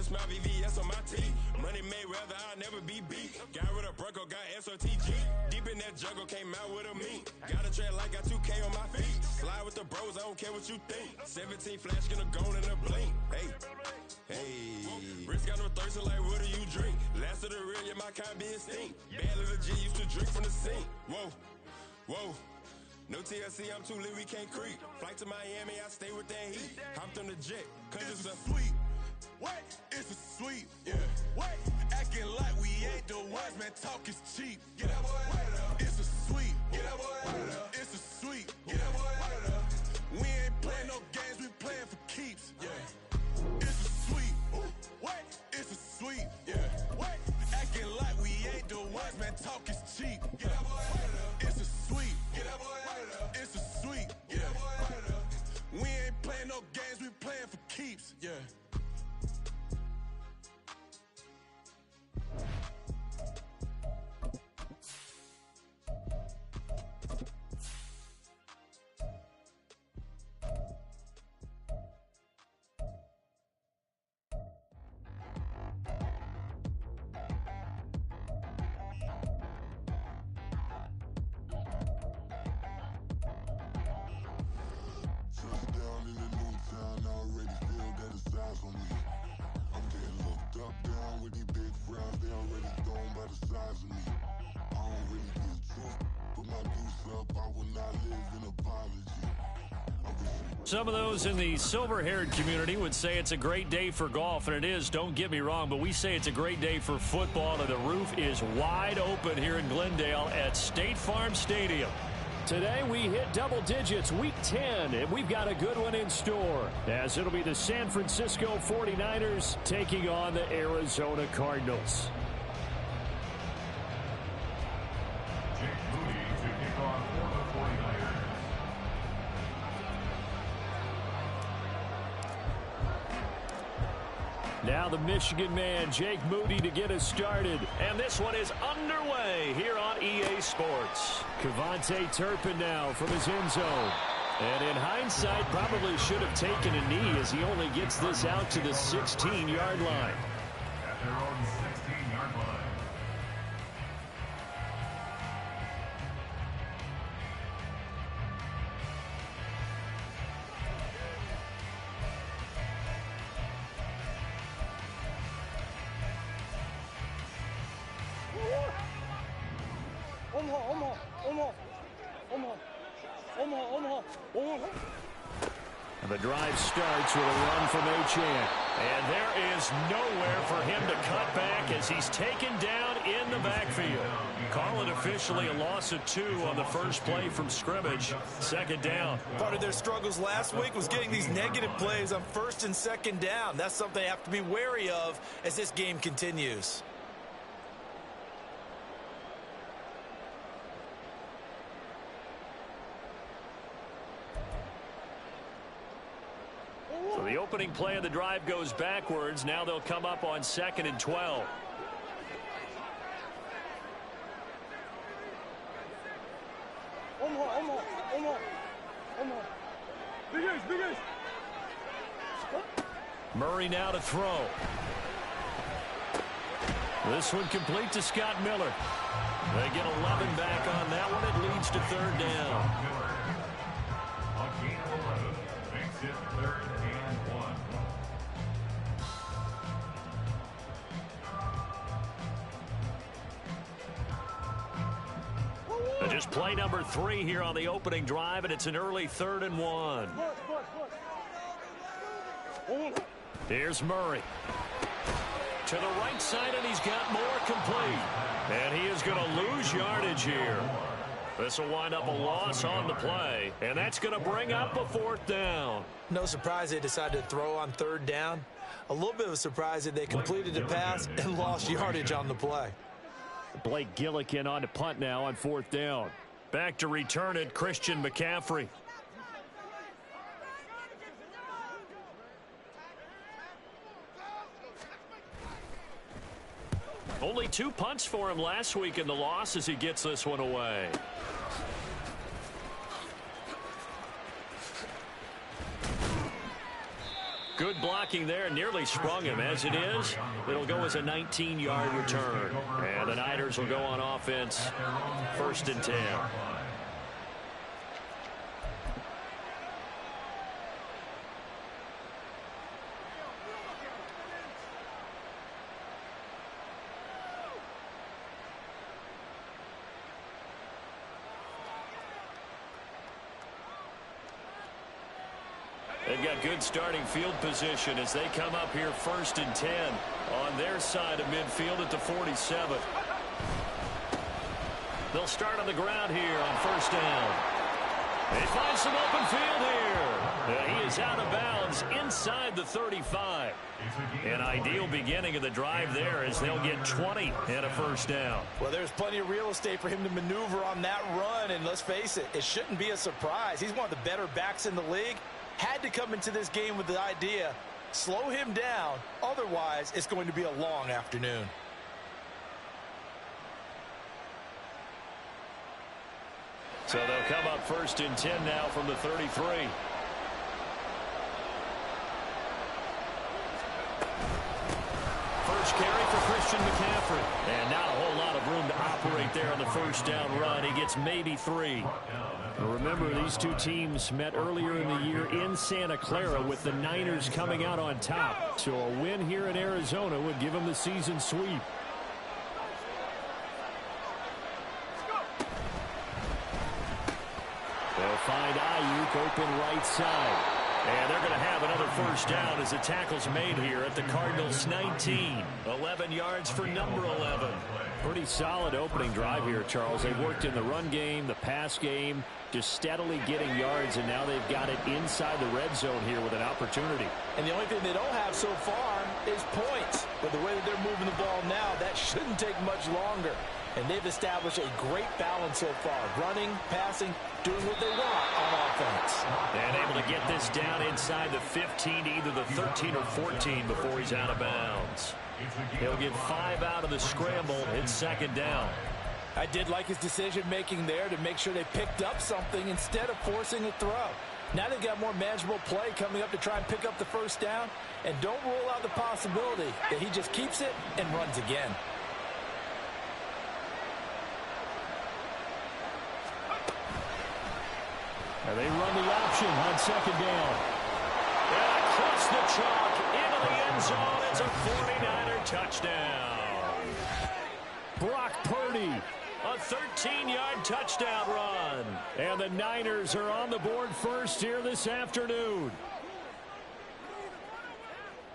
just smile VVS on my teeth. Money made rather, I'll never be beat. Got rid of Bronco, got SOTG. Deep in that jungle, came out with a meat. Got a track like got 2K on my feet. Slide with the bros, I don't care what you think. 17 flash, gonna go in a blink. Hey. Hey, Rich got no thirst, like what do you drink? Last of the real, yeah, my kind be extinct. Bad little G used to drink from the sink. Whoa, whoa. No TLC, I'm too lit, we can't creep. Flight to Miami, I stay with that heat. Hopped on the jet, cause it's a sweet. What? It's a sweet. Yeah. What? Acting like we ain't the ones, man, talk is cheap. Get that boy out of there. It's a sweet. Get that boy out of there. It's a sweet. Get that boy out of there. We ain't playing no games, we playing for keeps. Yeah. It's a sweet. What? It's a sweet. Yeah. What? Acting like we ain't the ones, man, talk is cheap. Get that boy out of there. It's a sweet. Get that boy out of there. It's a sweet. Get that boy out of there. We ain't playing no games, we playing for keeps. Yeah. Some of those in the silver-haired community would say it's a great day for golf, and it is, don't get me wrong, but we say it's a great day for football, and the roof is wide open here in Glendale at State Farm Stadium. Today we hit double digits, week 10, and we've got a good one in store, as it'll be the San Francisco 49ers taking on the Arizona Cardinals. Now the Michigan man, Jake Moody, to get us started. And this one is underway here on EA Sports. Kevontae Turpin now from his end zone. And in hindsight, probably should have taken a knee as he only gets this out to the 16-yard line. At their own 16-yard line. And the drive starts with a run from Achane. And there is nowhere for him to cut back as he's taken down in the backfield. Call it officially a loss of 2 on the first play from scrimmage. Second down. Part of their struggles last week was getting these negative plays on first and second down. That's something they have to be wary of as this game continues. So the opening play of the drive goes backwards. Now they'll come up on 2nd and 12. Murray now to throw. This one complete to Scott Miller. They get 11 back on that one. It leads to 3rd down. A gain of 11 makes it 3rd and 1. Just play number 3 here on the opening drive, and it's an early 3rd and 1. Here's Murray. To the right side, and he's got more complete. And he is going to lose yardage here. This will wind up a loss on the play, and that's going to bring up a 4th down. No surprise they decided to throw on 3rd down. A little bit of a surprise that they completed the pass and lost yardage on the play. Blake Gillikin on to punt now on 4th down. Back to return it, Christian McCaffrey. Only 2 punts for him last week in the loss as he gets this one away. Good blocking there, nearly sprung him. As it is, it'll go as a 19-yard return. And the Niners will go on offense, 1st and 10. They've got good starting field position as they come up here 1st and 10 on their side of midfield at the 47. They'll start on the ground here on 1st down. They find some open field here. He is out of bounds inside the 35. An ideal beginning of the drive there as they'll get 20 and a 1st down. Well, there's plenty of real estate for him to maneuver on that run, and let's face it, it shouldn't be a surprise. He's one of the better backs in the league. Had to come into this game with the idea, slow him down, otherwise it's going to be a long afternoon. So they'll come up 1st and 10 now from the 33. First carry for Christian McCaffrey. And not a whole lot of room to operate there on the 1st down run. He gets maybe 3. Remember, these two teams met earlier in the year in Santa Clara with the Niners coming out on top. So a win here in Arizona would give them the season sweep. They'll find Ayuk open right side. And they're going to have another 1st down as the tackle's made here at the Cardinals' 19. 11 yards for number 11. Pretty solid opening drive here, Charles. They've worked in the run game, the pass game, just steadily getting yards, and now they've got it inside the red zone here with an opportunity. And the only thing they don't have so far is points. But the way that they're moving the ball now, that shouldn't take much longer. And they've established a great balance so far. Running, passing, doing what they want on offense. And able to get this down inside the 15 to either the 13 or 14 before he's out of bounds. He'll get 5 out of the scramble. It's 2nd down. I did like his decision-making there to make sure they picked up something instead of forcing a throw. Now they've got more manageable play coming up to try and pick up the 1st down. And don't rule out the possibility that he just keeps it and runs again. Now they run the option on 2nd down. And across the chalk into the end zone. It's a 49er touchdown. Brock Purdy. A 13-yard touchdown run. And the Niners are on the board first here this afternoon.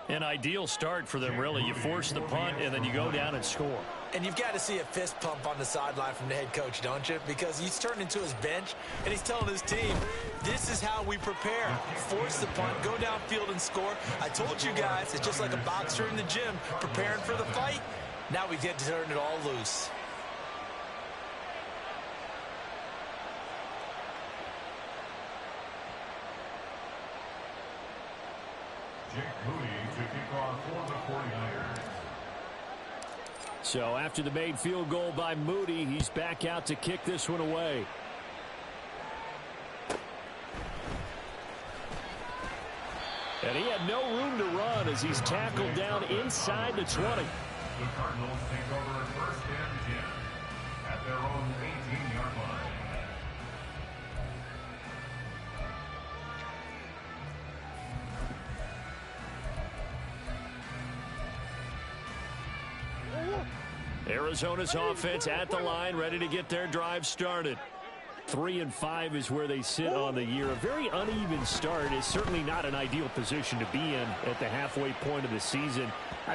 An ideal start for them, really. You force the punt, and then you go down and score. And you've got to see a fist pump on the sideline from the head coach, don't you? Because he's turned into his bench, and he's telling his team, this is how we prepare. Force the punt, go downfield and score. I told you guys, it's just like a boxer in the gym preparing for the fight. Now we get to turn it all loose. Jake Moody to kick off for the 49ers. So after the made field goal by Moody, he's back out to kick this one away. And he had no room to run as he's tackled down inside the 20. The Cardinals take over 1st and 10 at their own 18-yard line. Arizona's offense at the line, ready to get their drive started. 3-5 is where they sit on the year. A very uneven start is certainly not an ideal position to be in at the halfway point of the season.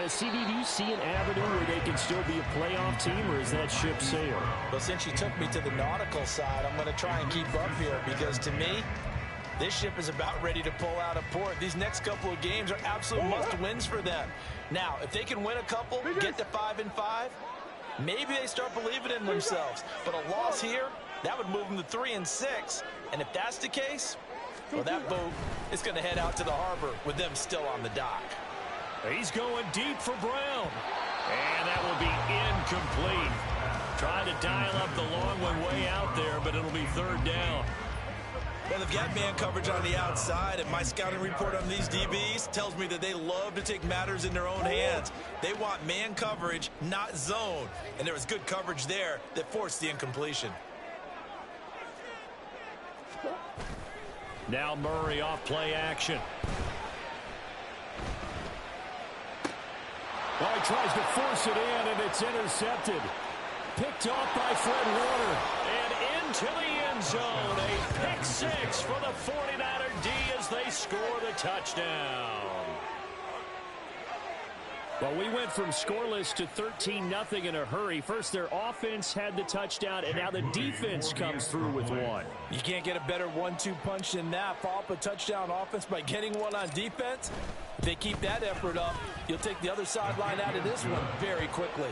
CD, do you see an avenue where they can still be a playoff team, or is that ship sailed? Well, since you took me to the nautical side, I'm going to try and keep up here because to me, this ship is about ready to pull out of port. These next couple of games are absolute must-wins for them. Now, if they can win a couple, get to 5-5, maybe they start believing in themselves. But a loss here, that would move them to 3-6. And if that's the case, well, that boat is going to head out to the harbor with them still on the dock. He's going deep for Brown. And that will be incomplete. Trying to dial up the long one way out there, but it'll be 3rd down. Well, they've got man coverage on the outside, and my scouting report on these DBs tells me that they love to take matters in their own hands. They want man coverage, not zone. And there was good coverage there that forced the incompletion. Now Murray off play action. Well, he tries to force it in, and it's intercepted. Picked off by Fred Warner. And into the end zone. A pick six for the 49er D as they score the touchdown. Well, we went from scoreless to 13-0 in a hurry. First, their offense had the touchdown, and now the defense comes through with one. You can't get a better 1-2 punch than that. Follow up a touchdown offense by getting one on defense. If they keep that effort up, you'll take the other sideline out of this one very quickly.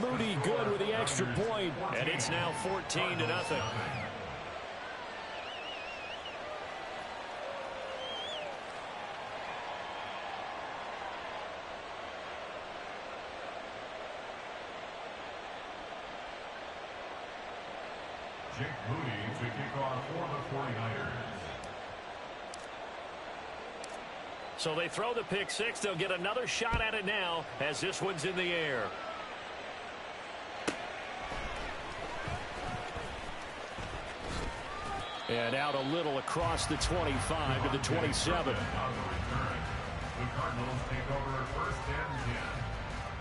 Moody good with the extra point. And it's now 14-0. Jake Moody to kick off for the 49ers. So they throw the pick six. They'll get another shot at it now as this one's in the air. And out a little across the 25 to the 27. On the return, the Cardinals take over first and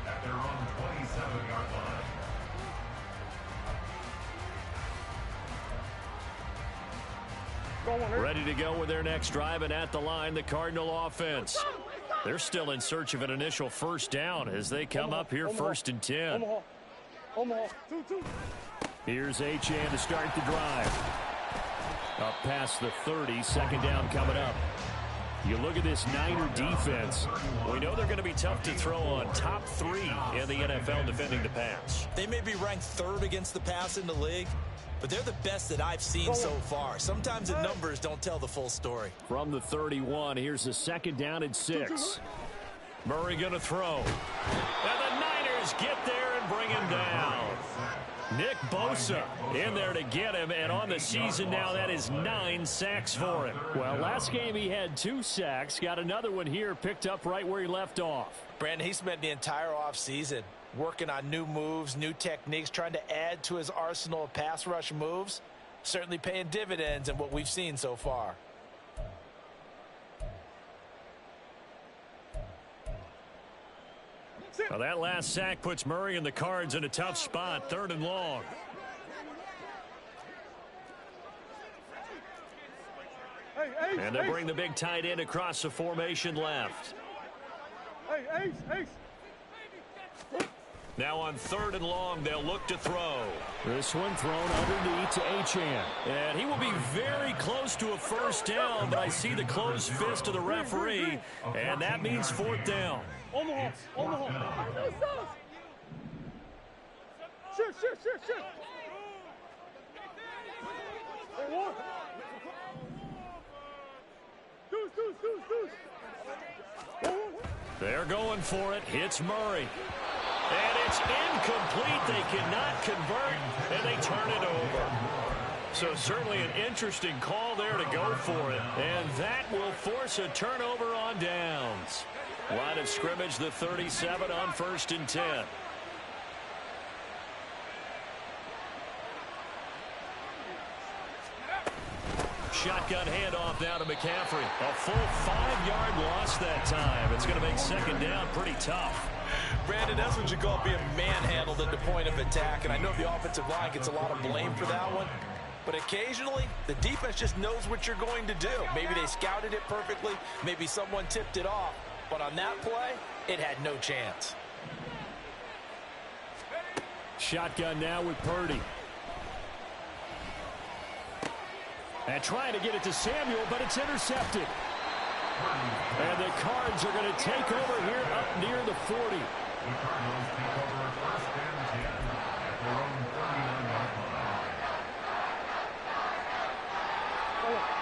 10 at their own 27-yard line. Ready to go with their next drive, and at the line, the Cardinal offense. They're still in search of an initial first down as they come up here first and 10. Here's Achane to start the drive. Up past the 30, second down coming up. You look at this Niner defense. We know they're going to be tough to throw on. Top 3 in the NFL defending the pass. They may be ranked 3rd against the pass in the league, but they're the best that I've seen so far. Sometimes the numbers don't tell the full story. From the 31, here's a second down and 6. Murray going to throw. And the Niners get there and bring him down. Nick Bosa in there to get him, and on the season now, that is 9 sacks for him. Well, last game he had 2 sacks. Got another one here, picked up right where he left off. Brandon, he spent the entire offseason working on new moves, new techniques, trying to add to his arsenal of pass rush moves. Certainly paying dividends in what we've seen so far. Well, that last sack puts Murray and the Cards in a tough spot, 3rd and long. And they bring the big tight end across the formation left. Now on 3rd and long, they'll look to throw. This one thrown underneath to Achane. And he will be very close to a first down, but I see the closed fist of the referee, and that means 4th down. They're going for it. Hits Murray. And it's incomplete. They cannot convert, and they turn it over. So certainly an interesting call there to go for it. And that will force a turnover on downs. Line of scrimmage, the 37 on 1st and 10. Shotgun handoff now to McCaffrey. A full 5-yard loss that time. It's going to make 2nd down pretty tough. Brandon, that's what you call being manhandled at the point of attack. And I know the offensive line gets a lot of blame for that one. But occasionally, the defense just knows what you're going to do. Maybe they scouted it perfectly. Maybe someone tipped it off. But on that play, it had no chance. Shotgun now with Purdy. And trying to get it to Samuel, but it's intercepted. And the Cards are going to take over here up near the 40. The Cardinals take over first and 10 at their own 39-yard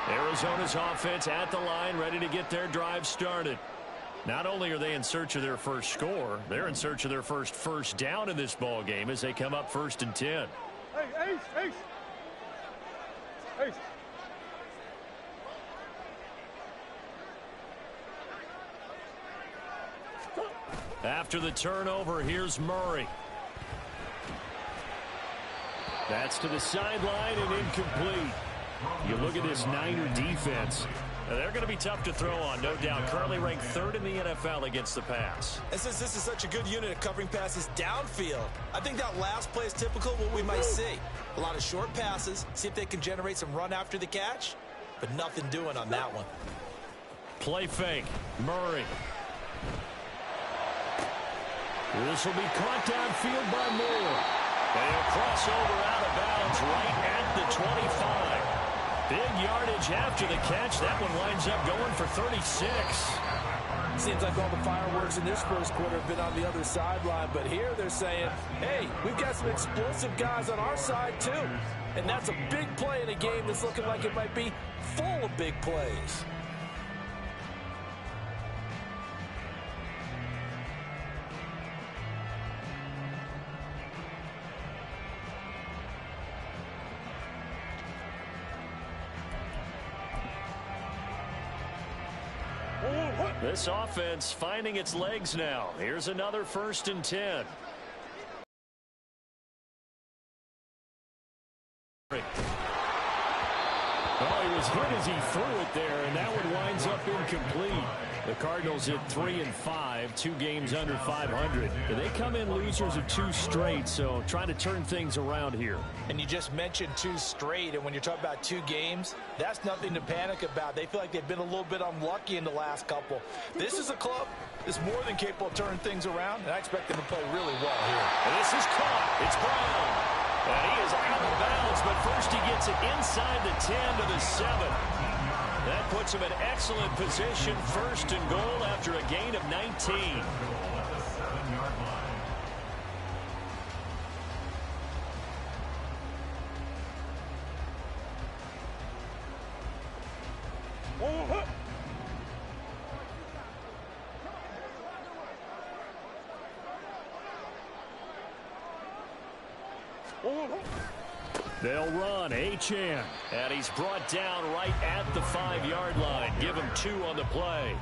line. Arizona's offense at the line, ready to get their drive started. Not only are they in search of their first score, they're in search of their first down in this ball game as they come up 1st and 10. After the turnover, here's Murray. That's to the sideline and incomplete. You look at this Niner defense. They're going to be tough to throw on, no doubt. Currently ranked 3rd in the NFL against the pass. And since this is such a good unit at covering passes downfield, I think that last play is typical of what we might see. A lot of short passes, see if they can generate some run after the catch, but nothing doing on that one. Play fake. Murray. This will be caught downfield by Moore. They'll cross over out of bounds right at the 25. Big yardage after the catch. That one winds up going for 36. Seems like all the fireworks in this first quarter have been on the other sideline, but here they're saying, hey, we've got some explosive guys on our side too. And that's a big play in a game that's looking like it might be full of big plays. This offense finding its legs now. Here's another 1st and 10. Oh, he was hit as he threw it there, and that one winds up incomplete. The Cardinals hit 3-5, 2 games under 500. They come in losers of 2 straight, so trying to turn things around here. And you just mentioned 2 straight, and when you're talking about 2 games, that's nothing to panic about. They feel like they've been a little bit unlucky in the last couple. This is a club that's more than capable of turning things around, and I expect them to play really well here. And this is caught. It's Brown. And he is out of bounds, but first he gets it inside the 10 to the 7. That puts him in excellent position, 1st and goal after a gain of 19. They'll run Achane. And he's brought down right at the 5-yard line. Give him 2 on the play.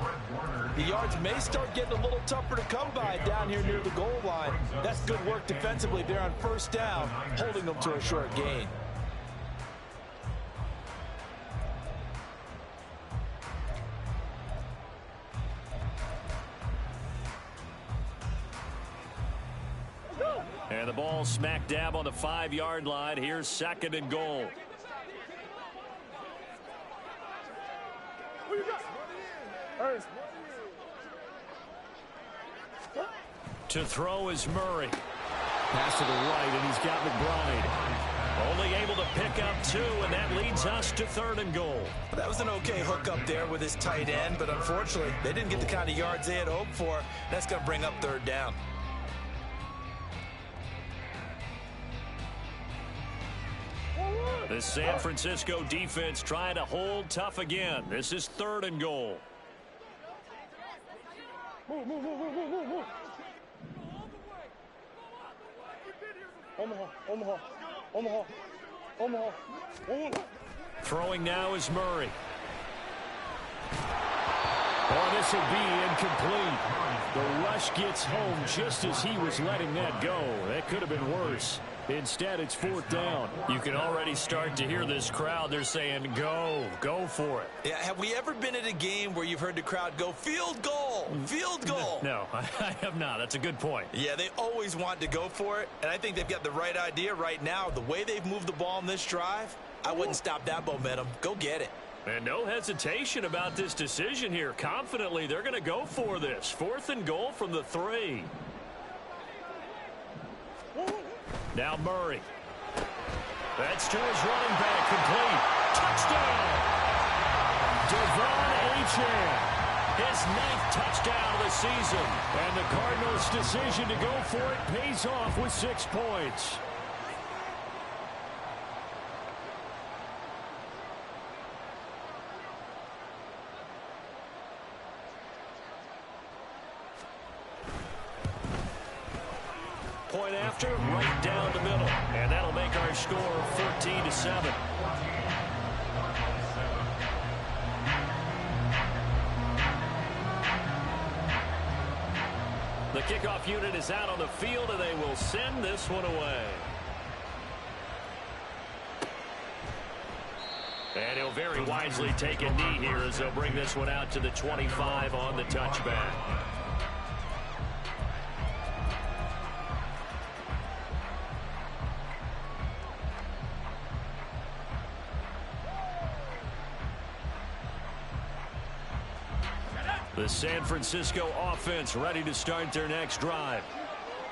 The yards may start getting a little tougher to come by down here near the goal line. That's good work defensively there on 1st down, holding them to a short gain. And the ball smack dab on the 5-yard line. Here's 2nd and goal. To throw is Murray. Pass to the right, and he's got McBride. Only able to pick up 2, and that leads us to 3rd and goal. That was an okay hook up there with his tight end, but unfortunately, they didn't get the kind of yards they had hoped for. That's going to bring up 3rd down. The San Francisco defense trying to hold tough again. This is 3rd and goal. Throwing now is Murray. Oh, this will be incomplete. The rush gets home just as he was letting that go. That could have been worse. Instead, it's 4th down. You can already start to hear this crowd. They're saying, go for it. Yeah, have we ever been at a game where you've heard the crowd go, field goal, field goal? No, I have not. That's a good point. Yeah, they always want to go for it, and I think they've got the right idea right now. The way they've moved the ball in this drive, I wouldn't stop that momentum. Go get it. And no hesitation about this decision here. Confidently, they're going to go for this. 4th and goal from the 3. Now Murray. That's to his running back, complete. Touchdown! Devon Achane. His 9th touchdown of the season. And the Cardinals' decision to go for it pays off with 6 points. Point after, right down the middle. And that'll make our score 14-7. The kickoff unit is out on the field, and they will send this one away. And he'll very wisely take a knee here as they'll bring this one out to the 25 on the touchback. The San Francisco offense ready to start their next drive.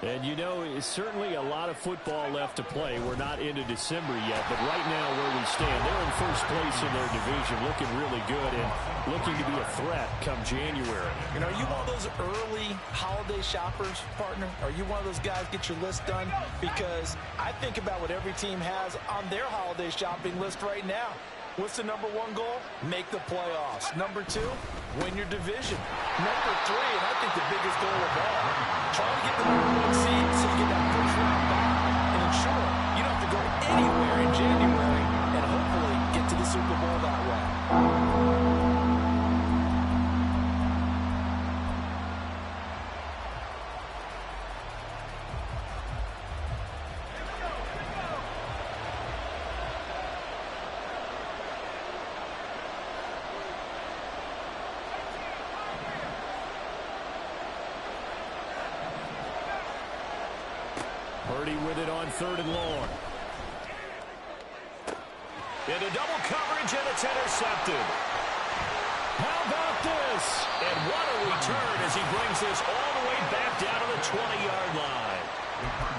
And, you know, it's certainly a lot of football left to play. We're not into December yet, but right now where we stand, they're in first place in their division, looking really good and looking to be a threat come January. You know, are you one of those early holiday shoppers, partner? Are you one of those guys get your list done? Because I think about what every team has on their holiday shopping list right now. What's the number one goal? Make the playoffs. Number two, win your division. Number three, and I think the biggest goal of all, try to get the number one seed so you get that first round bye and ensure you don't have to go anywhere in January and hopefully get to the Super Bowl that way. Purdy with it on 3rd and long. Into double coverage, and it's intercepted. How about this? And what a return as he brings this all the way back down to the 20-yard line.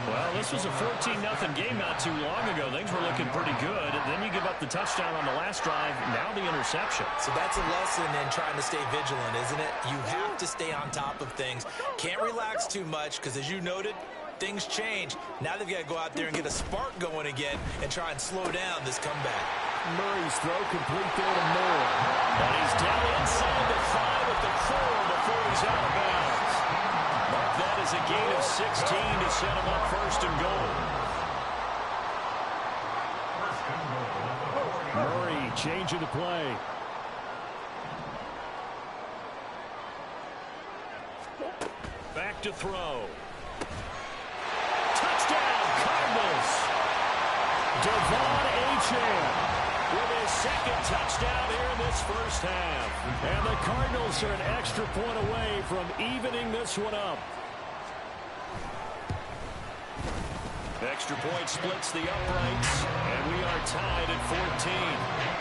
Well, this was a 14-0 game not too long ago. Things were looking pretty good. Then you give up the touchdown on the last drive. Now the interception. So that's a lesson in trying to stay vigilant, isn't it? You have to stay on top of things. Can't relax too much because, as you noted, things change. Now they've got to go out there and get a spark going again and try and slow down this comeback. Murray's throw complete there to Moore. And he's down inside the 5 at the 4 before he's out of bounds. Mark that as a gain of 16 to set him up 1st and goal. Murray changing the play. Back to throw. Touchdown, Cardinals. Devon Achane With his 2nd touchdown here in this first half. And the Cardinals are an extra point away from evening this one up. Extra point splits the uprights, and we are tied at 14.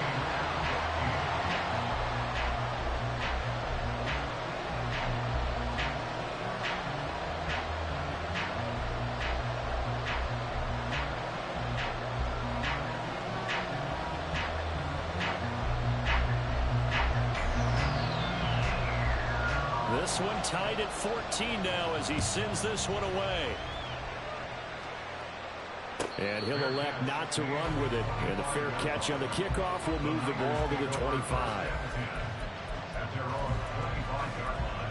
This one tied at 14 now as he sends this one away. And he'll elect not to run with it. And a fair catch on the kickoff will move the ball to the 25. At their own 25-yard line.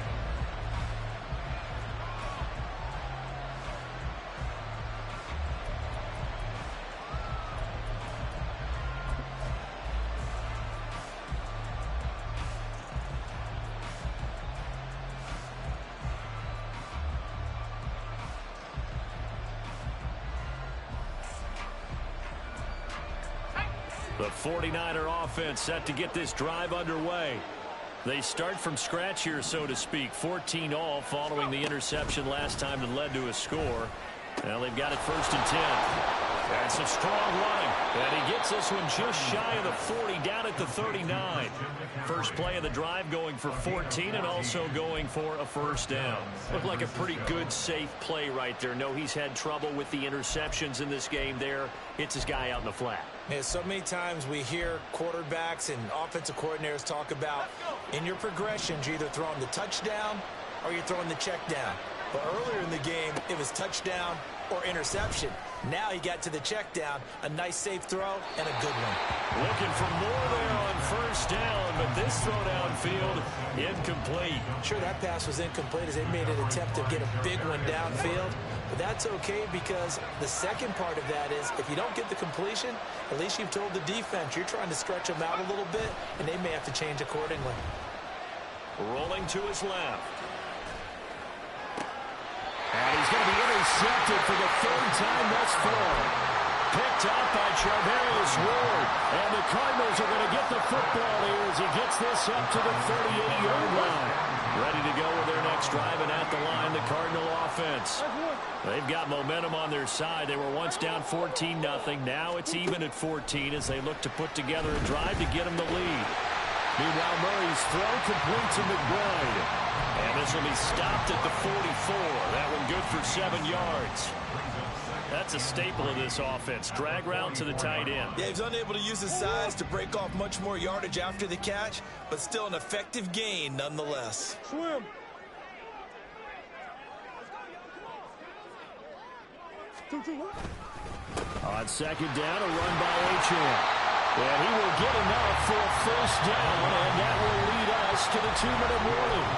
The 49er offense set to get this drive underway. They start from scratch here, so to speak. 14 all following the interception last time that led to a score. Now they've got it 1st and 10. And some strong running. And he gets this one just shy of the 40, down at the 39. First play of the drive going for 14 and also going for a 1st down. Looked like a pretty good, safe play right there. No, he's had trouble with the interceptions in this game there. Hits his guy out in the flat. Yeah, so many times we hear quarterbacks and offensive coordinators talk about in your progressions, you're either throwing the touchdown or you're throwing the check down. But earlier in the game, it was touchdown or interception. Now he got to the check down, a nice safe throw, and a good one. Looking for more there on 1st down, but this throw downfield incomplete. Sure, that pass was incomplete as they made an attempt to get a big one downfield. But that's okay because the second part of that is if you don't get the completion, at least you've told the defense you're trying to stretch them out a little bit, and they may have to change accordingly. Rolling to his left. And he's going to be intercepted for the third time thus far. Picked up by Charvarius Ward. And the Cardinals are going to get the football here as he gets this up to the 38-yard line. Ready to go with their next drive, and at the line, the Cardinal offense. They've got momentum on their side. They were once down 14-0. Now it's even at 14 as they look to put together a drive to get them the lead. Meanwhile, Murray's throw complete to McBride. And this will be stopped at the 44. That one good for 7 yards. That's a staple of this offense. Drag route to the tight end. Yeah, he's unable to use his size to break off much more yardage after the catch, but still an effective gain nonetheless. Swim. On second down, a run by Achane. And he will get enough for a first down, and that will lead us to the 2-minute warning.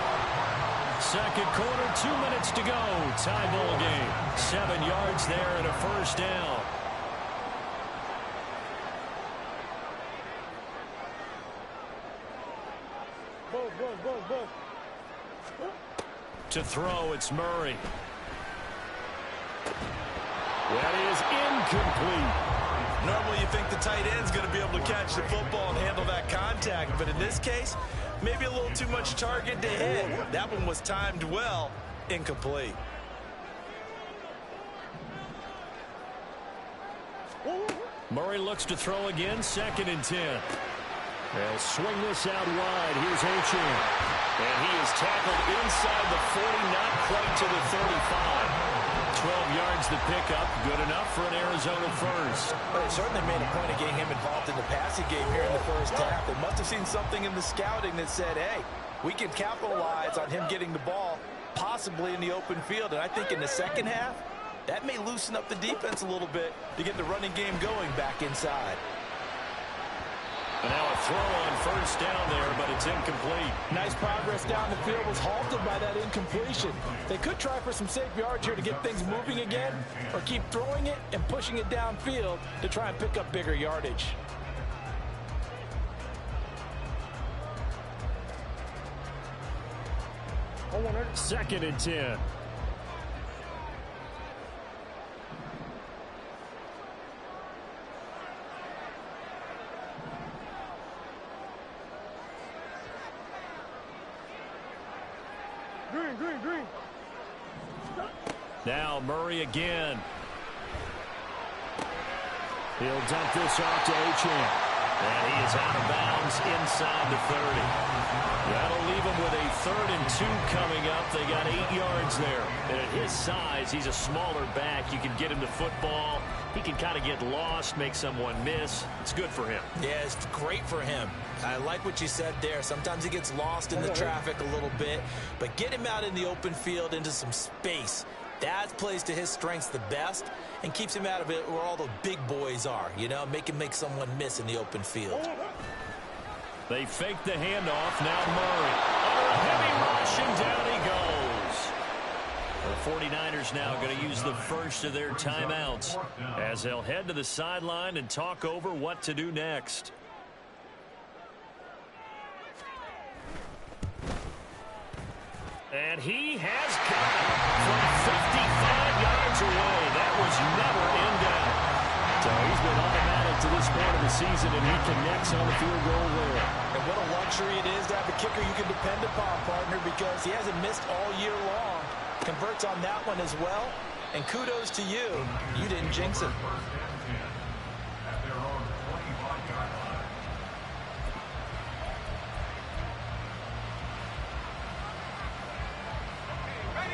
Second quarter, 2 minutes to go. Tie ball game. 7 yards there and a first down. To throw, it's Murray. That is incomplete. Normally you think the tight end's going to be able to catch the football and handle that contact, but in this case, maybe a little too much target to hit. That one was timed well, incomplete. Murray looks to throw again, 2nd and 10. They'll swing this out wide. Here's Achane. And he is tackled inside the 40, not quite to the 35. 12 yards the pickup, good enough for an Arizona first. Well, they certainly made a point of getting him involved in the passing game here in the first half. They must have seen something in the scouting that said, hey, we can capitalize on him getting the ball, possibly in the open field. And I think in the second half, that may loosen up the defense a little bit to get the running game going back inside. And now a throw on first down there, but it's incomplete. Nice progress down the field was halted by that incompletion. They could try for some safe yards here to get things moving again, or keep throwing it and pushing it downfield to try and pick up bigger yardage. Second and 10. Green. Now Murray again. He'll dump this off to Achane. And he is out of bounds inside the 30. That'll leave him with a 3rd and 2 coming up. They got 8 yards there. And at his size, he's a smaller back. You can get him the football. He can kind of get lost, make someone miss. It's good for him. Yeah, it's great for him. I like what you said there. Sometimes he gets lost in the traffic a little bit, but get him out in the open field into some space. That plays to his strengths the best and keeps him out of it where all the big boys are, you know, make him make someone miss in the open field. They fake the handoff. Now Murray. Under a heavy rush, and down he goes. The 49ers now going to use the first of their timeouts as they'll head to the sideline and talk over what to do next. And he has got it from 55 yards away. That was never in doubt. So he's been automatic to this point of the season, and he connects on the field goal there. And what a luxury it is to have a kicker you can depend upon, partner, because he hasn't missed all year long. Converts on that one as well. And kudos to you. You didn't jinx it.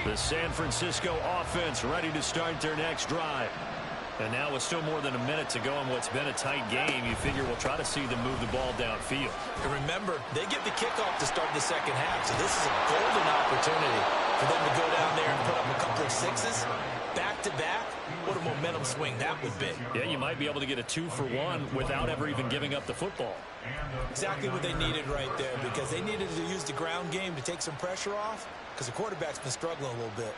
The San Francisco offense ready to start their next drive. And now with still more than a minute to go in what's been a tight game, you figure we'll try to see them move the ball downfield. And remember, they get the kickoff to start the second half, so this is a golden opportunity for them to go down there and put up a couple of sixes back-to-back. What a momentum swing that would be. Yeah, you might be able to get a 2-for-1 without ever even giving up the football. Exactly what they needed right there, because they needed to use the ground game to take some pressure off, because the quarterback's been struggling a little bit.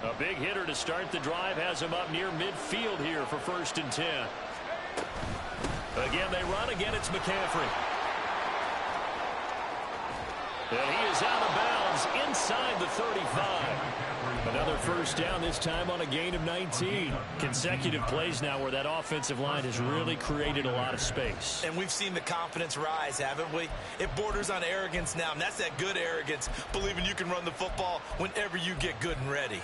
A big hitter to start the drive has him up near midfield here for 1st and 10. Again, they run. Again, it's McCaffrey. And he is out of bounds themselves inside the 35. Another first down, this time on a gain of 19. Consecutive plays now where that offensive line has really created a lot of space. And we've seen the confidence rise, haven't we? It borders on arrogance now, and that's that good arrogance, believing you can run the football whenever you get good and ready.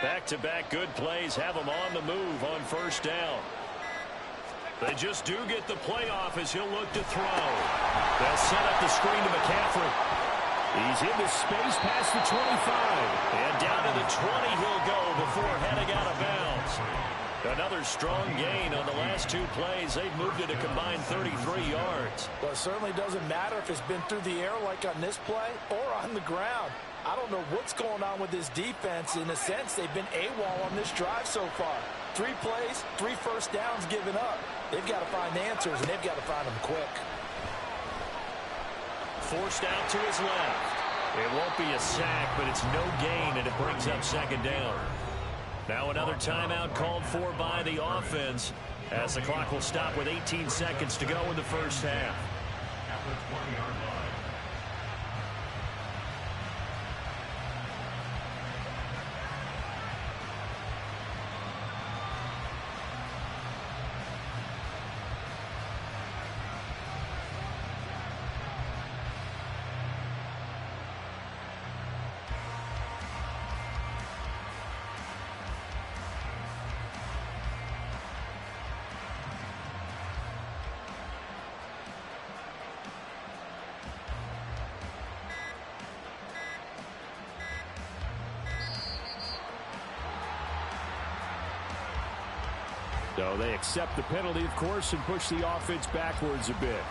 Back-to-back good plays have them on the move on first down. They just do get the play off as he'll look to throw. They'll set up the screen to McCaffrey. He's into space past the 25. And down to the 20 he'll go before heading out of bounds. Another strong gain on the last two plays. They've moved it a combined 33 yards. Well, it certainly doesn't matter if it's been through the air like on this play or on the ground. I don't know what's going on with this defense. In a sense, they've been AWOL on this drive so far. 3 plays, 3 first downs given up. They've got to find answers, and they've got to find them quick. Forced out to his left. It won't be a sack, but it's no gain, and it brings up second down. Now another timeout called for by the offense as the clock will stop with 18 seconds to go in the first half. At the 20-yard line. So they accept the penalty, of course, and push the offense backwards a bit.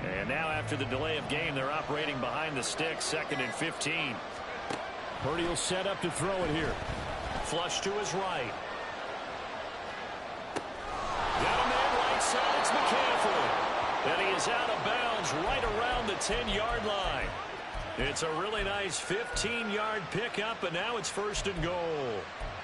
And now after the delay of game, they're operating behind the sticks, 2nd and 15. Purdy will set up to throw it here. Flush to his right. Got a man right side, it's McCaffrey. And he is out of bounds right around the 10-yard line. It's a really nice 15-yard pickup, and now it's 1st and goal.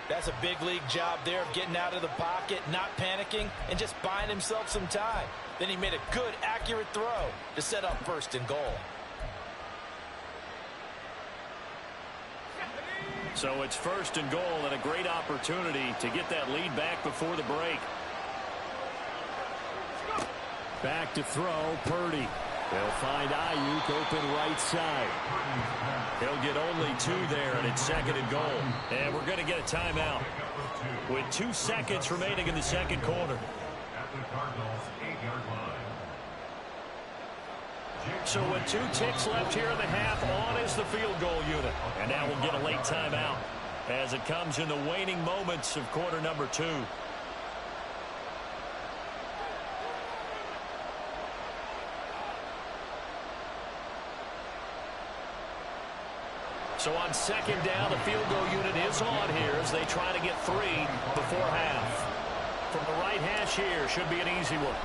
That's a big league job there of getting out of the pocket, not panicking, and just buying himself some time. Then he made a good, accurate throw to set up 1st and goal. So it's 1st and goal and a great opportunity to get that lead back before the break. Back to throw, Purdy. They'll find Ayuk open right side. He'll get only 2 there, and it's 2nd and goal. And we're going to get a timeout with 2 seconds remaining in the second quarter. At the Cardinals' 8-yard line. So with 2 ticks left here in the half, on is the field goal unit. And now we'll get a late timeout as it comes in the waning moments of quarter number 2. So on 2nd down, the field goal unit is on here as they try to get 3 before half. From the right hash here, should be an easy one.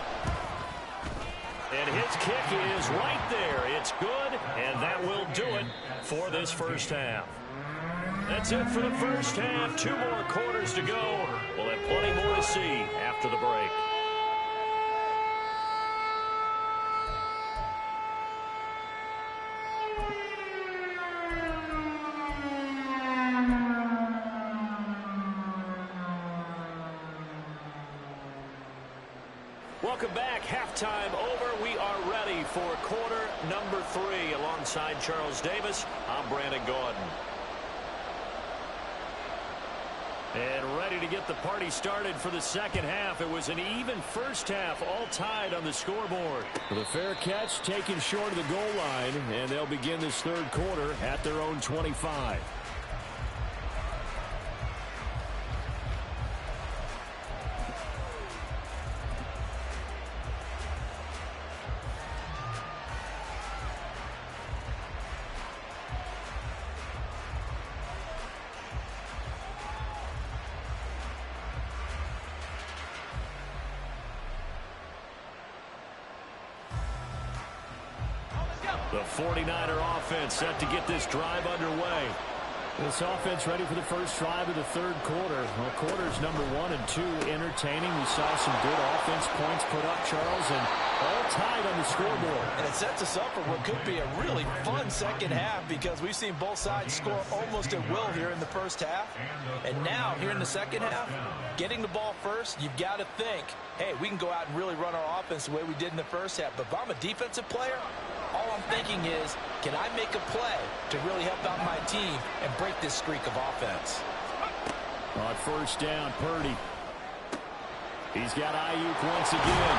And his kick is right there. It's good, and that will do it for this first half. That's it for the first half. 2 more quarters to go. We'll have plenty more to see after the break. Welcome back. Halftime over. We are ready for quarter number 3. Alongside Charles Davis, I'm Brandon Gaudin. And ready to get the party started for the second half. It was an even first half, all tied on the scoreboard. The fair catch taken short of the goal line, and they'll begin this third quarter at their own 25. The 49er offense set to get this drive underway. This offense ready for the first drive of the third quarter. Well, quarters number 1 and 2 entertaining. We saw some good offense points put up, Charles, and all tied on the scoreboard. And it sets us up for what could be a really fun second half because we've seen both sides score almost at will here in the first half. And now, here in the second half, getting the ball first, you've got to think, hey, we can go out and really run our offense the way we did in the first half. But if I'm a defensive player, all I'm thinking is, can I make a play to really help out my team and break this streak of offense? On first down, Purdy. He's got Ayuk once again.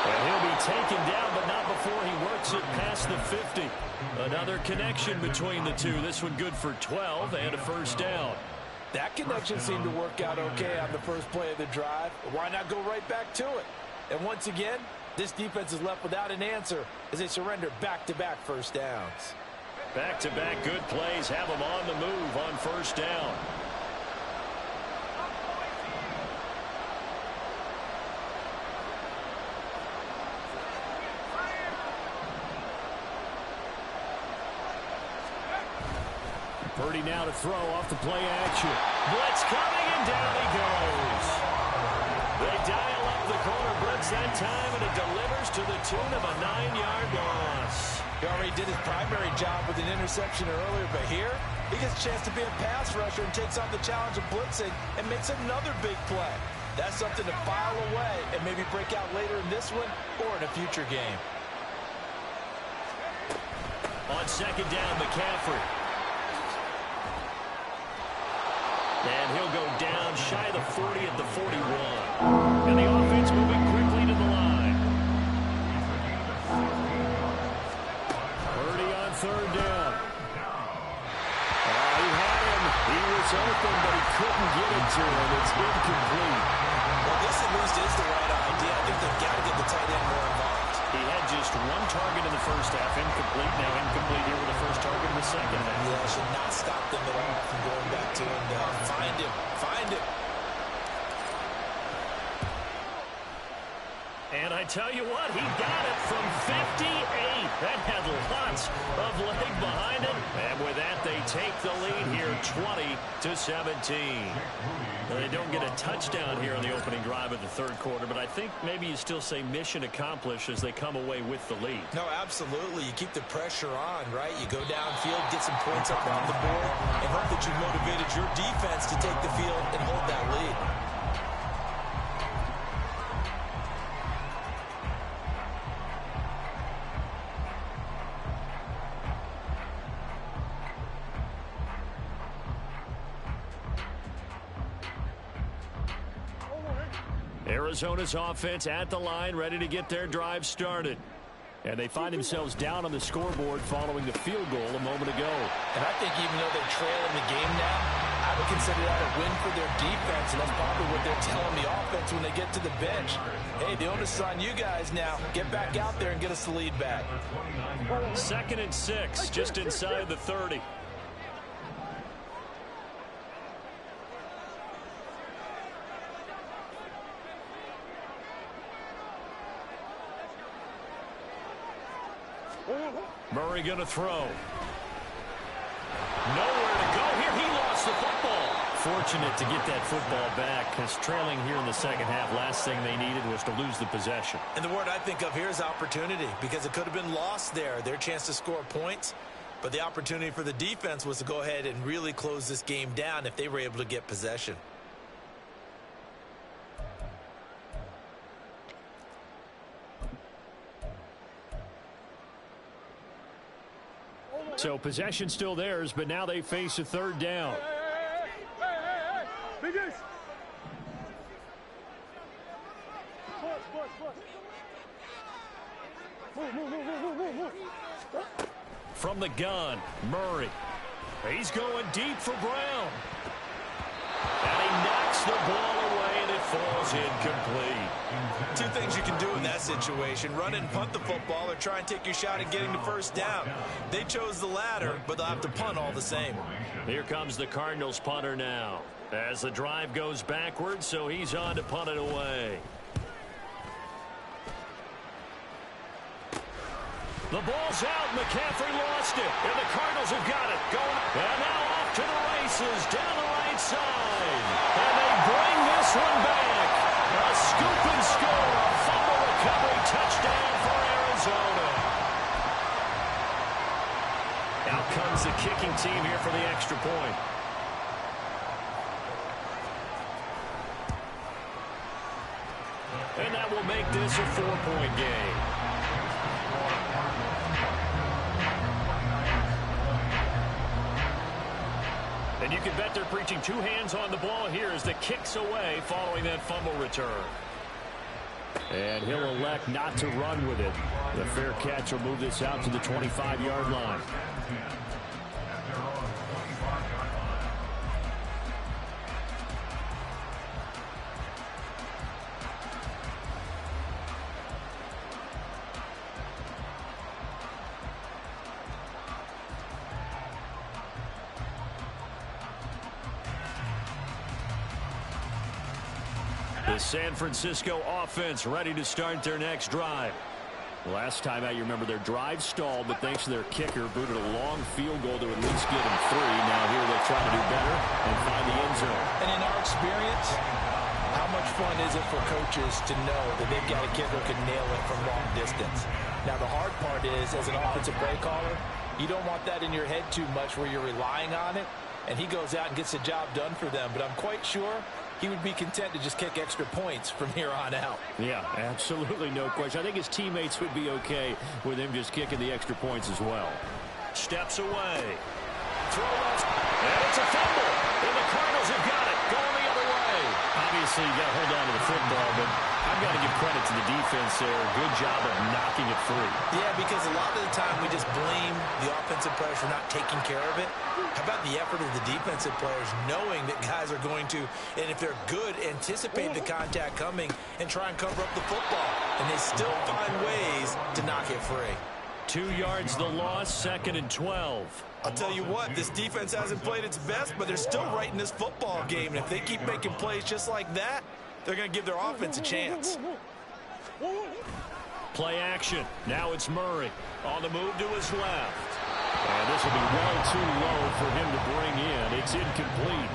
And he'll be taken down, but not before he works it past the 50. Another connection between the two. This one good for 12 and a first down. That connection seemed to work out okay on the first play of the drive. Why not go right back to it? And once again, this defense is left without an answer as they surrender back-to-back first downs. Back-to-back good plays have them on the move on first down. Purdy now to throw off the play action. Blitz coming, and down he goes. They dial up the corner blitz that time, and it delivers to the tune of a 9-yard loss. He already did his primary job with an interception earlier, but here he gets a chance to be a pass rusher and takes on the challenge of blitzing and makes another big play. That's something to file away and maybe break out later in this one or in a future game. On second down, McCaffrey. And he'll go down shy of the 40 at the 41. And the offense moving quickly to the line. Purdy on third down. He had him. He was open, but he couldn't get it to him. It's incomplete. Well, this at least is the right idea. I think they've got to get the tight end more involved. He had just one target in the first half. Incomplete. Now incomplete here with the first target in the second half. Yeah, should not stop them at all from going back to him. Find him. Find him. And I tell you what, he got it from 58. That had lots of leg behind it. And with that, they take the lead here 20-17. They don't get a touchdown here on the opening drive of the third quarter, but I think maybe you still say mission accomplished as they come away with the lead. No, absolutely. You keep the pressure on, right? You go downfield, get some points up on the board, and hope that you motivated your defense to take the field and hold that lead. Arizona's offense at the line, ready to get their drive started. And they find themselves down on the scoreboard following the field goal a moment ago. And I think even though they're trailing the game now, I would consider that a win for their defense, and that's probably what they're telling the offense when they get to the bench. Hey, the onus is on you guys now. Get back out there and get us the lead back. 2nd and 6, just inside the 30. Murray going to throw. Nowhere to go here. He lost the football. Fortunate to get that football back, because trailing here in the second half, last thing they needed was to lose the possession. And the word I think of here is opportunity, because it could have been lost there. Their chance to score points, but the opportunity for the defense was to go ahead and really close this game down if they were able to get possession. So possession still theirs, but now they face a third down. From the gun, Murray. He's going deep for Brown. And he knocks the ball away, and it falls incomplete. Two things you can do in that situation: run it and punt the football, or try and take your shot at getting the first down. They chose the latter, but they'll have to punt all the same. Here comes the Cardinals punter now, as the drive goes backwards, so he's on to punt it away. The ball's out. McCaffrey lost it, and the Cardinals have got it. Going, and now off to the races down the right side. And they bring this one back. A scoop and score. A fumble recovery touchdown for Arizona. Out comes the kicking team here for the extra point. And that will make this a 4-point game. And you can bet they're preaching two hands on the ball here as the kick's away following that fumble return. And he'll elect not to run with it. The fair catch will move this out to the 25-yard line. The San Francisco offense ready to start their next drive. Last time out, you remember their drive stalled, but thanks to their kicker, booted a long field goal to at least get them 3. Now here they'll try to do better and find the end zone. And in our experience, how much fun is it for coaches to know that they've got a kicker who can nail it from long distance? Now, the hard part is, as an offensive play caller, you don't want that in your head too much where you're relying on it, and he goes out and gets the job done for them. But I'm quite sure he would be content to just kick extra points from here on out. Yeah, absolutely no question. I think his teammates would be okay with him just kicking the extra points as well. Steps away. Throw left. And it's a fumble. And the Cardinals have got it. Going the other way. Obviously, you got to hold on to the football, but I've got to give credit to the defense there. Good job of knocking it free. Yeah, because a lot of the time we just blame the offensive players for not taking care of it. How about the effort of the defensive players knowing that guys are going to, and if they're good, anticipate the contact coming and try and cover up the football. And they still find ways to knock it free. 2 yards the loss, 2nd and 12. I'll tell you what, this defense hasn't played its best, but they're still right in this football game. And if they keep making plays just like that, they're going to give their offense a chance. Play action. Now it's Murray on the move to his left. And this will be well too low for him to bring in. It's incomplete.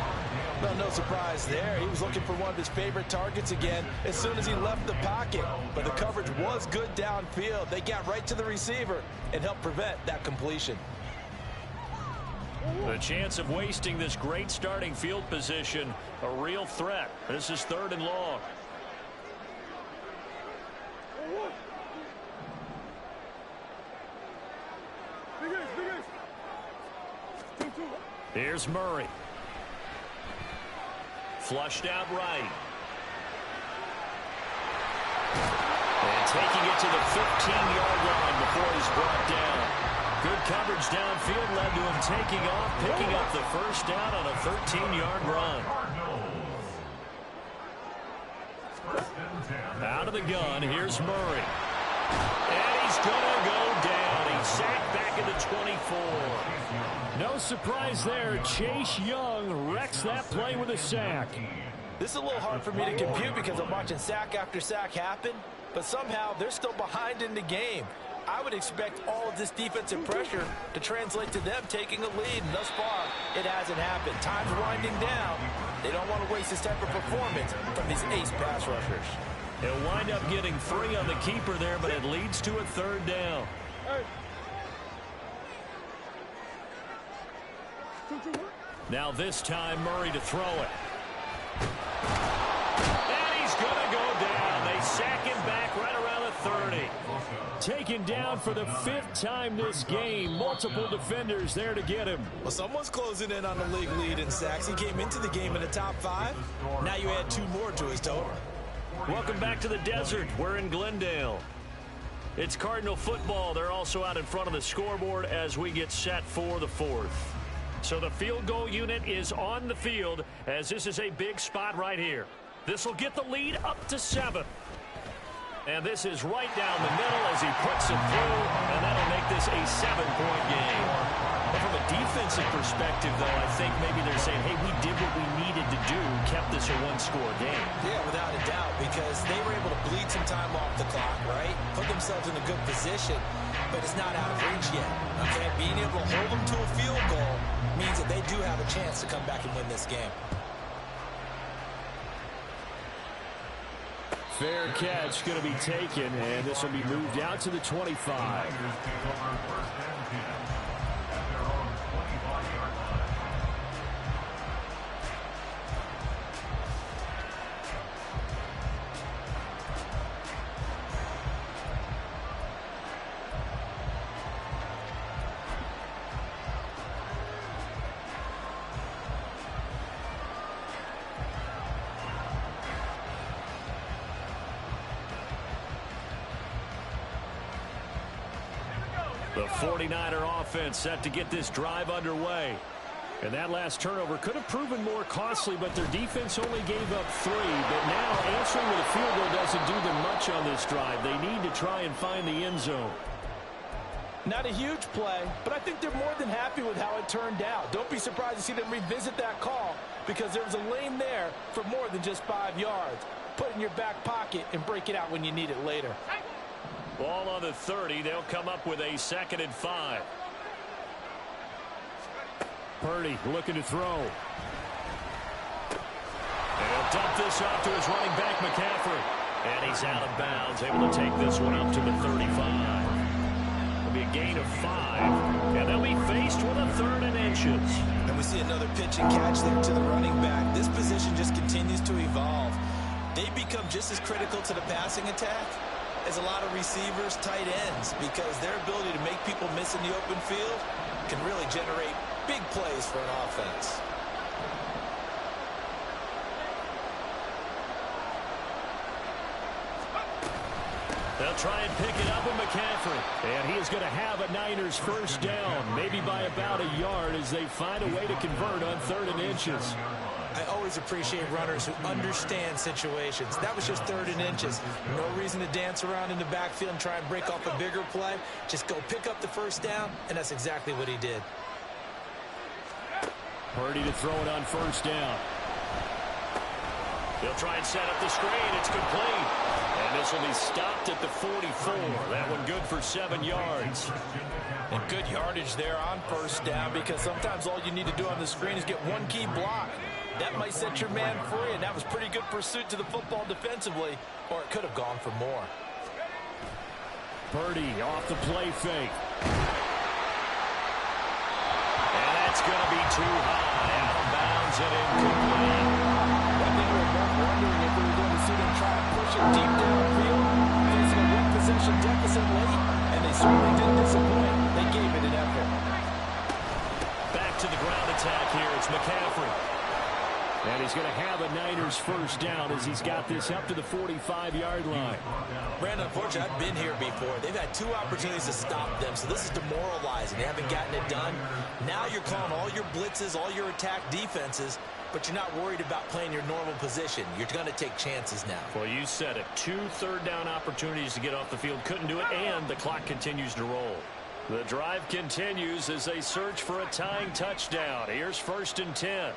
Well, no surprise there. He was looking for one of his favorite targets again as soon as he left the pocket. But the coverage was good downfield. They got right to the receiver and helped prevent that completion. The chance of wasting this great starting field position, a real threat. This is 3rd and long. Here's Murray. Flushed out right. And taking it to the 15-yard line before he's brought down. Good coverage downfield led to him taking off, picking up the first down on a 13-yard run. Out of the gun, here's Murray. And he's going to go down. He's sacked back at the 24. No surprise there. Chase Young wrecks that play with a sack. This is a little hard for me to compute because I'm watching sack after sack happen, but somehow they're still behind in the game. I would expect all of this defensive pressure to translate to them taking a lead, and thus far, it hasn't happened. Time's winding down. They don't want to waste this type of performance from these ace pass rushers. They'll wind up getting 3 on the keeper there, but it leads to a 3rd down. Now this time, Murray to throw it. And he's going to go down. They sack him back right around the 30. Taken down for the 5th time this game. Multiple defenders there to get him. Well, someone's closing in on the league lead in sacks. He came into the game in the top 5. Now you add 2 more to his total. Welcome back to the desert. We're in Glendale. It's Cardinal football. They're also out in front of the scoreboard as we get set for the 4th. So the field goal unit is on the field as this is a big spot right here. This will get the lead up to 7. And this is right down the middle as he puts it through, and that'll make this a 7-point game. But from a defensive perspective, though, I think maybe they're saying, hey, we did what we needed to do, kept this a 1-score game. Yeah, without a doubt, because they were able to bleed some time off the clock, right? Put themselves in a good position, but it's not out of reach yet, okay? Being able to hold them to a field goal means that they do have a chance to come back and win this game. Fair catch going to be taken, and this will be moved out to the 25. The 49er offense set to get this drive underway. And that last turnover could have proven more costly, but their defense only gave up 3. But now answering with a field goal doesn't do them much on this drive. They need to try and find the end zone. Not a huge play, but I think they're more than happy with how it turned out. Don't be surprised to see them revisit that call because there was a lane there for more than just 5 yards. Put it in your back pocket and break it out when you need it later. Ball on the 30. They'll come up with a 2nd and 5. Purdy looking to throw. He'll dump this off to his running back, McCaffrey. And he's out of bounds, able to take this one up to the 35. It'll be a gain of 5. And they'll be faced with a 3rd and inches. And we see another pitch and catch there to the running back. This position just continues to evolve. They become just as critical to the passing attack as a lot of receivers, tight ends, because their ability to make people miss in the open field can really generate big plays for an offense. They'll try and pick it up with McCaffrey. And he is going to have a Niners first down, maybe by about a yard as they find a way to convert on 3rd and inches. I always appreciate runners who understand situations. That was just 3rd and inches. No reason to dance around in the backfield and try and break off a bigger play. Just go pick up the first down, and that's exactly what he did. Purdy to throw it on 1st down. They'll try and set up the screen. It's complete. And this will be stopped at the 44. That one good for 7 yards. And good yardage there on 1st down because sometimes all you need to do on the screen is get one key block. That might set your man free, and that was pretty good pursuit to the football defensively, or it could have gone for more. Purdy off the play fake. And that's going to be too high. Out of bounds and incomplete. I think we were both wondering if we were going to see them try to push it deep downfield, facing a one-possession deficit late, and they certainly didn't disappoint. They gave it an effort. Back to the ground attack here. It's McCaffrey. And he's going to have a Niners first down as he's got this up to the 45-yard line. Brandon, unfortunately, I've been here before. They've had 2 opportunities to stop them, so this is demoralizing. They haven't gotten it done. Now you're calling all your blitzes, all your attack defenses, but you're not worried about playing your normal position. You're going to take chances now. Well, you said it. 2 third-down opportunities to get off the field. Couldn't do it, and the clock continues to roll. The drive continues as they search for a tying touchdown. Here's 1st and 10.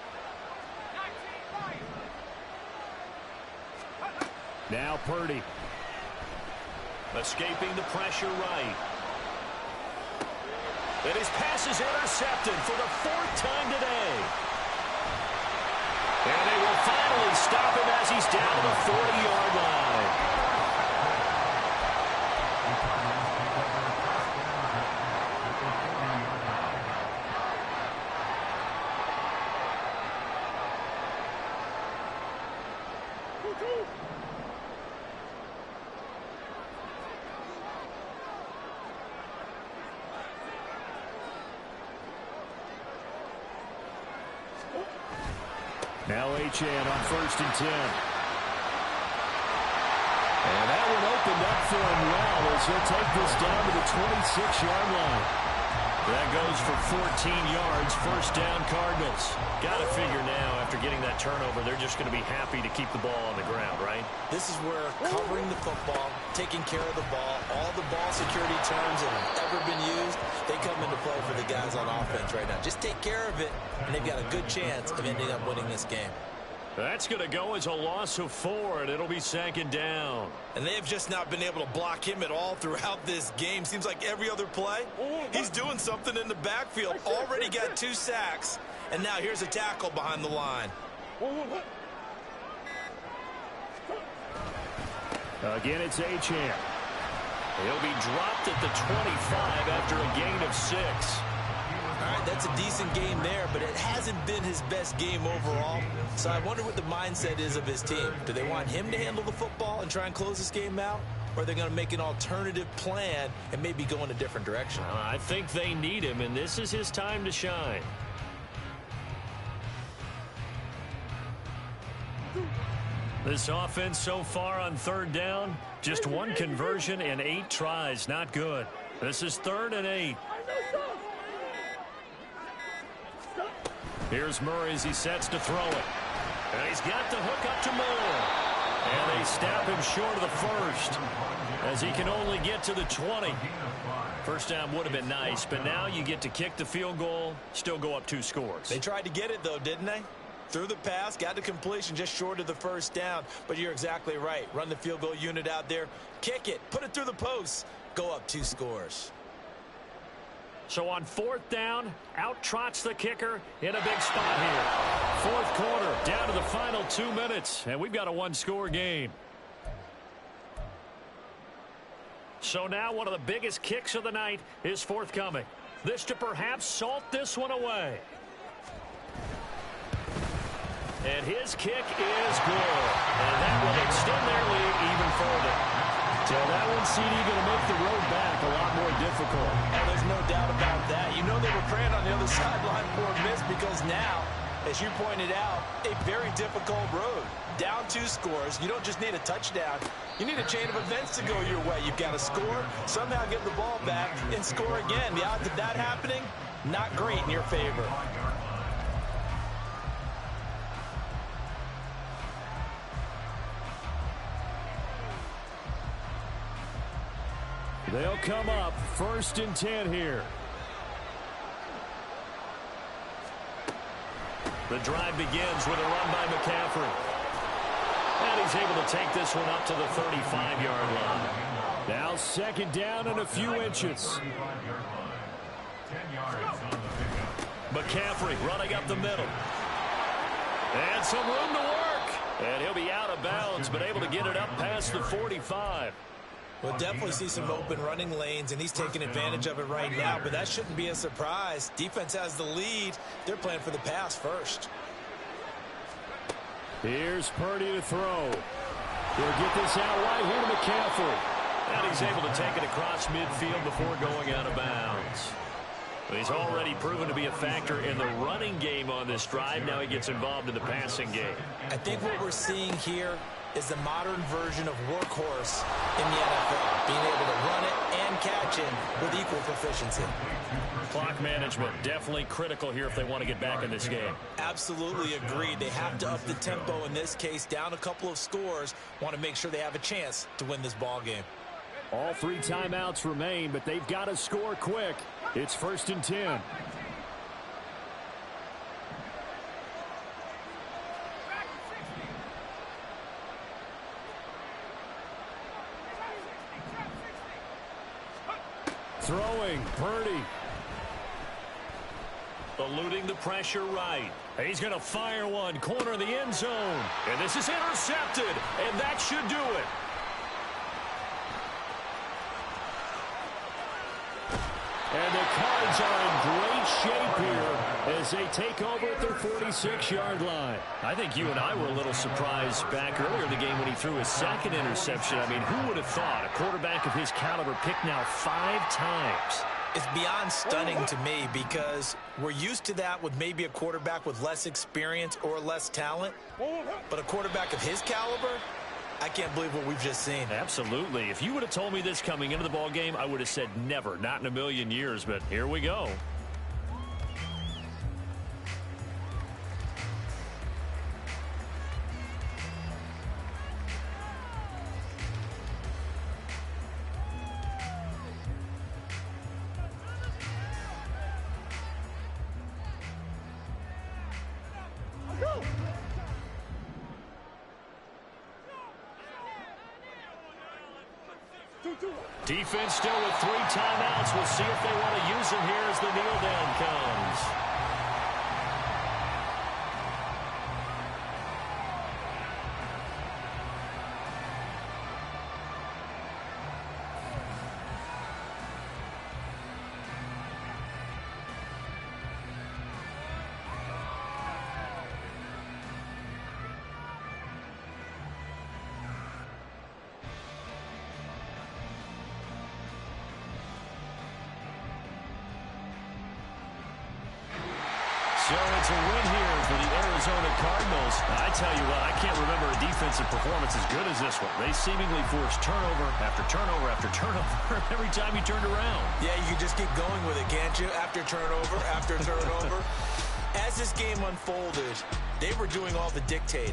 Now Purdy. Escaping the pressure right. And his pass is intercepted for the 4th time today. And they will finally stop him as he's down the 40-yard line. Now Achane on 1st and 10. And that one opened up for him well as he'll take this down to the 26-yard line. That goes for 14 yards, 1st down Cardinals. Got to figure now, after getting that turnover, they're just going to be happy to keep the ball on the ground, right? This is where covering the football, taking care of the ball, all the ball security terms that have ever been used, they come into play for the guys on offense right now. Just take care of it, and they've got a good chance of ending up winning this game. That's going to go as a loss of 4, and it'll be 2nd down. And they have just not been able to block him at all throughout this game. Seems like every other play, he's doing something in the backfield. Already got 2 sacks, and now here's a tackle behind the line. Again, it's Achane. He'll be dropped at the 25 after a gain of 6. All right, that's a decent game there, but it hasn't been his best game overall. So I wonder what the mindset is of his team. Do they want him to handle the football and try and close this game out? Or are they going to make an alternative plan and maybe go in a different direction? I think they need him, and this is his time to shine. This offense so far on 3rd down, just 1 conversion and 8 tries. Not good. This is 3rd and 8. Here's Murray as he sets to throw it. And he's got the hook up to Moore. And they snap him short of the 1st as he can only get to the 20. 1st down would have been nice, but now you get to kick the field goal, still go up 2 scores. They tried to get it, though, didn't they? Threw the pass, got the completion just short of the 1st down. But you're exactly right. Run the field goal unit out there, kick it, put it through the posts, go up 2 scores. So on 4th down, out trots the kicker in a big spot here. 4th quarter, down to the final 2 minutes, and we've got a 1-score game. So now one of the biggest kicks of the night is forthcoming. This to perhaps salt this one away. And his kick is good. And that will extend their lead even further. So that one, CD, going to make the road back a lot more difficult. And there's no doubt about that. You know they were praying on the other sideline for a miss because now, as you pointed out, a very difficult road. Down 2 scores. You don't just need a touchdown. You need a chain of events to go your way. You've got to score, somehow give the ball back, and score again. The odds of that happening, not great in your favor. They'll come up 1st and 10 here. The drive begins with a run by McCaffrey. And he's able to take this one up to the 35-yard line. Now 2nd down and a few inches. McCaffrey running up the middle. And some room to work. And he'll be out of bounds, but able to get it up past the 45. We'll definitely see some open running lanes, and he's taking advantage of it right now, but that shouldn't be a surprise. Defense has the lead. They're playing for the pass first. Here's Purdy to throw. He'll get this out right here to McCaffrey. And he's able to take it across midfield before going out of bounds. He's already proven to be a factor in the running game on this drive. Now he gets involved in the passing game. I think what we're seeing here is the modern version of workhorse in the NFL, being able to run it and catch it with equal proficiency. Clock management definitely critical here if they want to get back in this game. Absolutely agreed. They have to up the tempo in this case, down a couple of scores, want to make sure they have a chance to win this ball game. All 3 timeouts remain, but they've got to score quick. It's 1st and 10. Throwing, Purdy. Eluding the pressure right. He's going to fire one, corner of the end zone. And this is intercepted, and that should do it. And the Cards are in great shape here as they take over at their 46-yard line. I think you and I were a little surprised back earlier in the game when he threw his 2nd interception. I mean, who would have thought a quarterback of his caliber picked now 5 times? It's beyond stunning to me because we're used to that with maybe a quarterback with less experience or less talent. But a quarterback of his caliber, I can't believe what we've just seen. Absolutely. If you would have told me this coming into the ball game, I would have said never, not in a million years. But here we go. Defense still with 3 timeouts. We'll see if they want to use them here as the kneel down comes. So it's a win here for the Arizona Cardinals. I tell you what, I can't remember a defensive performance as good as this one. They seemingly forced turnover after turnover after turnover every time you turned around. Yeah, you can just keep going with it, can't you? After turnover, after turnover. As this game unfolded, they were doing all the dictating.